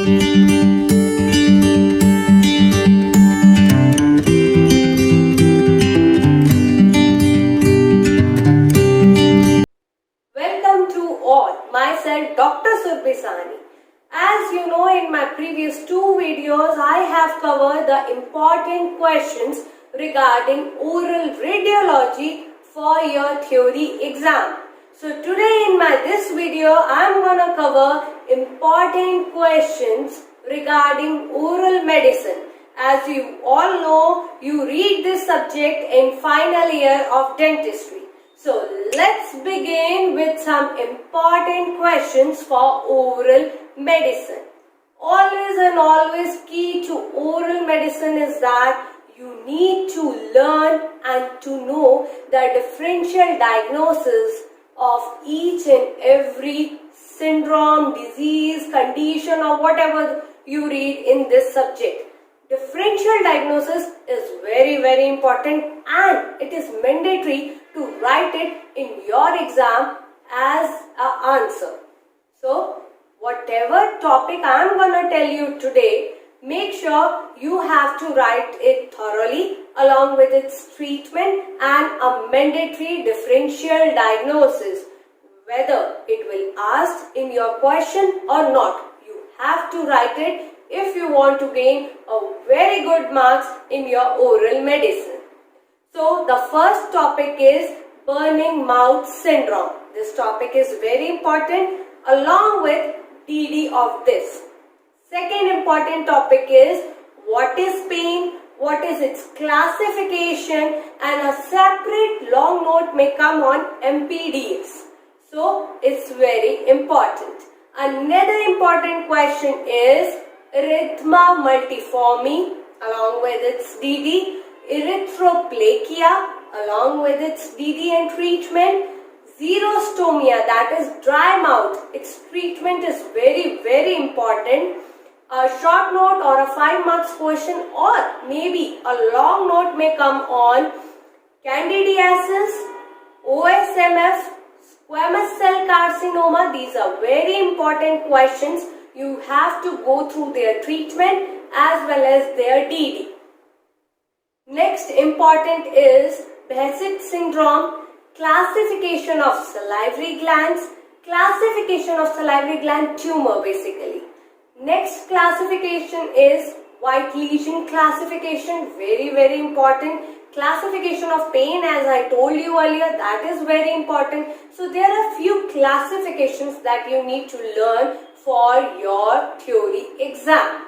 Welcome to all, myself Dr. Surbhi Sahni. As you know, in my previous two videos, I have covered the important questions regarding oral radiology for your theory exam. So today in this video, I am going to cover important questions regarding oral medicine. As you all know, you read this subject in final year of dentistry. So let's begin with some important questions for oral medicine. Always and always key to oral medicine is that you need to learn and to know the differential diagnosis of each and every syndrome, disease, condition or whatever you read in this subject. Differential diagnosis is very important and it is mandatory to write it in your exam as an answer. So whatever topic I am going to tell you today, make sure you have to write it thoroughly along with its treatment and a mandatory differential diagnosis. Whether it will ask in your question or not, you have to write it if you want to gain a very good marks in your oral medicine. So the first topic is burning mouth syndrome. This topic is very important along with DD of this. Second important topic is what is pain, what is its classification, and a separate long note may come on MPDS. So it's very important. Another important question is erythema multiforme along with its DD, erythroplakia along with its DD and treatment, xerostomia, that is dry mouth, its treatment is very important. A short note or a 5 marks question or maybe a long note may come on candidiasis, OSMF, squamous cell carcinoma. These are very important questions. You have to go through their treatment as well as their DD. Next important is Behcet syndrome, classification of salivary glands, classification of salivary gland tumor basically. Next classification is white lesion classification, very important. Classification of pain, as I told you earlier, that is very important. So there are few classifications that you need to learn for your theory exam.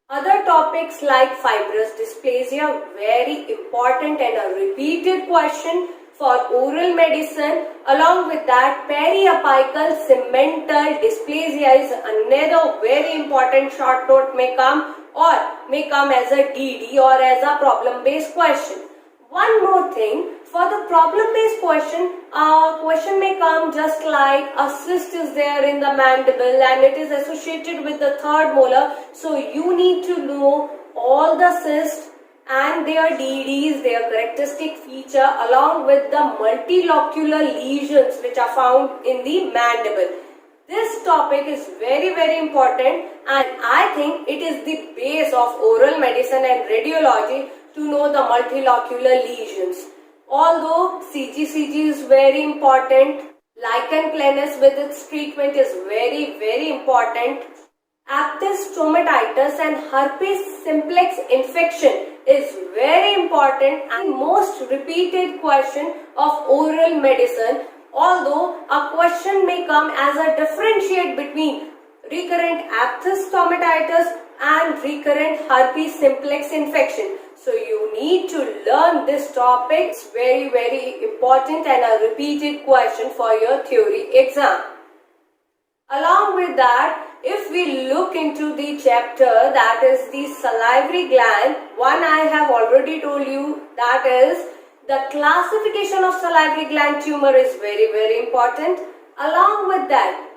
Other topics like fibrous dysplasia, very important and a repeated question for oral medicine. Along with that, periapical segmental dysplasia is another very important short note may come or may come as a DD or as a problem based question. One more thing, for the problem-based question, a question may come just like a cyst is there in the mandible and it is associated with the third molar. So you need to know all the cysts and their DDs, their characteristic feature along with the multilocular lesions which are found in the mandible. This topic is very important and I think it is the base of oral medicine and radiology to know the multilocular lesions. Although CGCG is very important, lichen planus with its treatment is very important. Aphthous stomatitis and herpes simplex infection is very important and most repeated question of oral medicine. Although a question may come as a differentiate between recurrent aphthous stomatitis and recurrent herpes simplex infection. So you need to learn this topic. It's very important and a repeated question for your theory exam. Along with that, if we look into the chapter that is the salivary gland, one I have already told you, that is the classification of salivary gland tumor is very important. Along with that,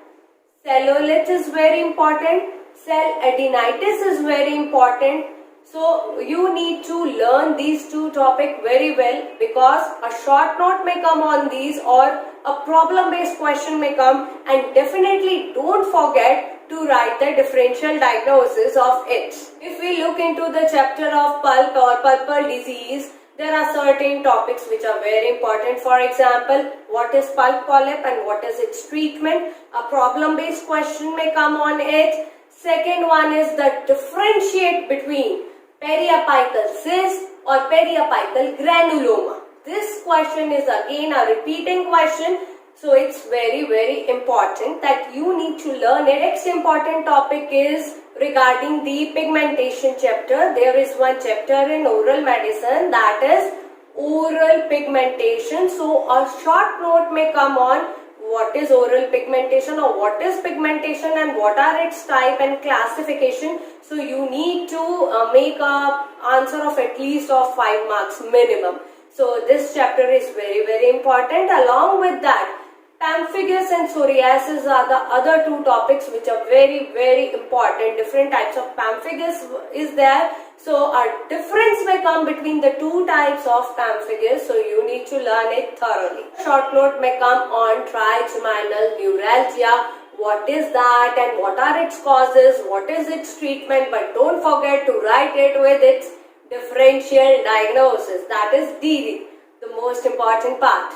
cellulite is very important, cell adenitis is very important. So you need to learn these two topics very well because a short note may come on these or a problem based question may come, and definitely don't forget to write the differential diagnosis of it. If we look into the chapter of pulp or pulpal disease, there are certain topics which are very important. For example, what is pulp polyp and what is its treatment? A problem-based question may come on it. Second one is the differentiate between periapical cyst or periapical granuloma. This question is again a repeating question. So it's very important that you need to learn it. Next important topic is regarding the pigmentation chapter. There is one chapter in oral medicine, that is oral pigmentation. So a short note may come on what is oral pigmentation or what is pigmentation and what are its type and classification. So you need to make a answer of at least of 5 marks minimum. So this chapter is very important. Along with that, pemphigus and psoriasis are the other two topics which are very important. Different types of pemphigus is there. So a difference may come between the two types of pemphigus. So you need to learn it thoroughly. Short note may come on trigeminal neuralgia. What is that and what are its causes? What is its treatment? But don't forget to write it with its differential diagnosis. That is DD, the most important part.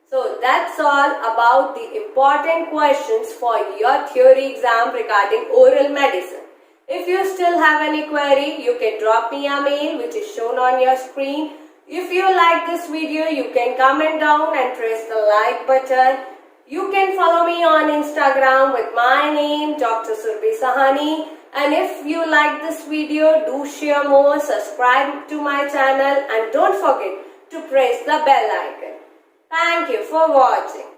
So that's all about the important questions for your theory exam regarding oral medicine. If you still have any query, you can drop me a mail which is shown on your screen. If you like this video, you can comment down and press the like button. You can follow me on Instagram with my name, Dr. Surbhi Sahani. And if you like this video, do share more, subscribe to my channel and don't forget to press the bell icon. Thank you for watching.